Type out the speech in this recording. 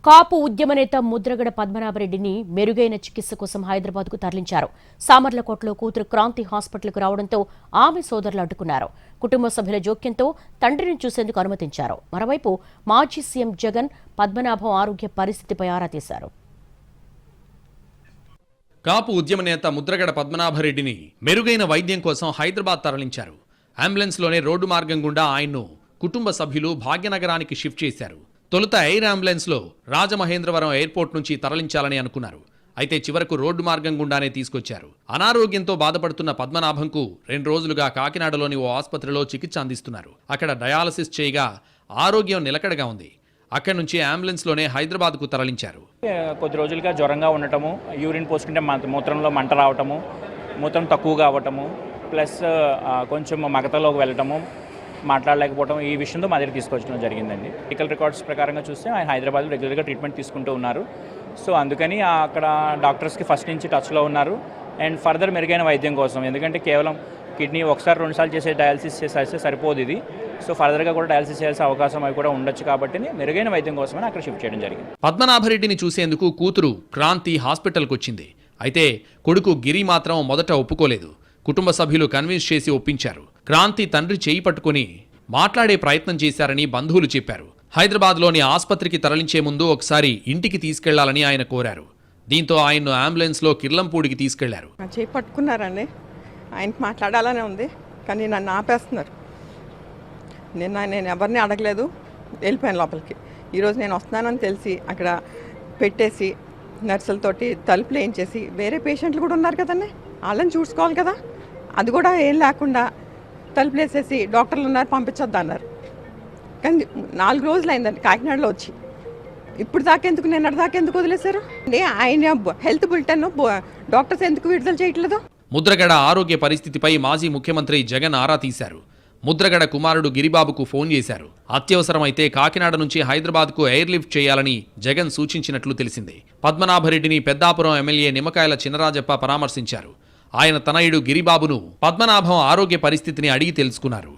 కాపు ఉద్యమ నేత ముద్రగడ పద్మనాభరెడ్డిని మెరుగైన చికిత్స కోసం హైదరాబాద్కు తరలించారు. సామర్లకోటలో కూతురు క్రాంతి హాస్పిటల్కు రావడంతో ఆమె సోదరులు అడ్డుకున్నారు. కుటుంబ సభ్యుల జోక్యంతో తండ్రిని చూసేందుకు అనుమతించారు. మరోవైపు మాజీ సీఎం జగన్ పద్మనాభం ఆరోగ్య పరిస్థితిపై ఆరా తీశారు. కాపు ఉద్యమ నేత ముద్రగడ పద్మనాభరెడ్డిని మెరుగైన వైద్యం కోసం హైదరాబాద్ తరలించారు. అంబులెన్స్లోనే రోడ్డు మార్గం గుండా ఆయన్ను కుటుంబ సభ్యులు భాగ్యనగరానికి షిఫ్ట్ చేశారు. తొలుత ఎయిర్ అంబులెన్స్లో రాజమహేంద్రవరం ఎయిర్పోర్ట్ నుంచి తరలించాలని అనుకున్నారు. అయితే చివరకు రోడ్డు మార్గం గుండానే తీసుకొచ్చారు. అనారోగ్యంతో బాధపడుతున్న పద్మనాభంకు 2 రోజులుగా కాకినాడలోని ఓ ఆసుపత్రిలో చికిత్స అందిస్తున్నారు. అక్కడ డయాలసిస్ చేయగా ఆరోగ్యం నిలకడగా ఉంది. అక్కడి నుంచి అంబులెన్స్లోనే హైదరాబాద్కు తరలించారు. కొద్ది రోజులుగా జ్వరంగా ఉండటము, యూరిన్ పోసుకుంటే మూత్రంలో మంట రావటము, మూత్రం తక్కువగా అవ్వటము, ప్లస్ కొంచెం మగతలోకి వెళ్ళటము, మాట్లాడలేకపోవడం, ఈ విషయంతో మా దగ్గర తీసుకొచ్చడం జరిగిందండి. మెడికల్ రికార్డ్స్ ప్రకారంగా చూస్తే ఆయన హైదరాబాద్లో రెగ్యులర్గా ట్రీట్మెంట్ తీసుకుంటూ ఉన్నారు. సో అందుకని అక్కడ డాక్టర్స్కి ఫస్ట్ నుంచి టచ్లో ఉన్నారు. అండ్ ఫర్దర్ మెరుగైన వైద్యం కోసం, ఎందుకంటే కేవలం కిడ్నీ ఒకసారి 2 సార్లు చేసే డయాలసిస్ చేస్తే సరిపోదు ఇది. సో ఫర్దర్గా కూడా డయాలసిస్ చేయాల్సిన అవకాశం అవి కూడా ఉండొచ్చు కాబట్టి మెరుగైన వైద్యం కోసమని అక్కడ షిఫ్ట్ చేయడం జరిగింది. పద్మనాభరెడ్డిని చూసేందుకు కూతురు క్రాంతి హాస్పిటల్కు వచ్చింది. అయితే కొడుకు గిరి మాత్రం మొదట ఒప్పుకోలేదు. కుటుంబ సభ్యులు కన్విన్స్ చేసి ఒప్పించారు. క్రాంతి తండ్రి చేయి పట్టుకుని మాట్లాడే ప్రయత్నం చేశారని బంధువులు చెప్పారు. హైదరాబాద్లోని ఆసుపత్రికి తరలించే ముందు ఒకసారి ఇంటికి తీసుకెళ్లాలని ఆయన కోరారు. దీంతో ఆయన్ను అంబులెన్స్లో కిర్లంపూడికి తీసుకెళ్లారు. చేయి పట్టుకున్నారండి. ఆయనకి మాట్లాడాలనే ఉంది, కానీ నన్ను ఆపేస్తున్నారు. నేను ఎవరిని అడగలేదు, వెళ్ళిపోయాను లోపలికి. ఈరోజు నేను వస్తున్నానని తెలిసి అక్కడ పెట్టేసి నర్సులతోటి తలుపులు వేయించేసి, వేరే పేషెంట్లు కూడా ఉన్నారు కదండి, వాళ్ళని చూసుకోవాలి కదా, అది కూడా ఏం లేకుండా తలుపులు వేసేసి డాక్టర్లు ఉన్నారు పంపించొద్దు అన్నారు. కానీ 4 రోజులు అయిందండి కాకినాడలో వచ్చి. ఇప్పుడు దాకెందుకు, నిన్నటి దాకెందుకు వదిలేశారు? ఆయన హెల్త్ బులెటిన్ డాక్టర్స్ ఎందుకు విడుదల చేయట్లేదు? ముద్రగడ ఆరోగ్య పరిస్థితిపై మాజీ ముఖ్యమంత్రి జగన్ ఆరా తీశారు. ముద్రగడ కుమారుడు గిరిబాబుకు ఫోన్ చేశారు. అత్యవసరమైతే కాకినాడ నుంచి హైదరాబాద్కు ఎయిర్ లిఫ్ట్ చేయాలని జగన్ సూచించినట్లు తెలిసింది. పద్మనాభరెడ్డిని పెద్దాపురం ఎమ్మెల్యే నిమ్మకాయల చినరాజప్ప పరామర్శించారు. ఆయన తనయుడు గిరిబాబును పద్మనాభం ఆరోగ్య పరిస్థితిని అడిగి తెలుసుకున్నారు.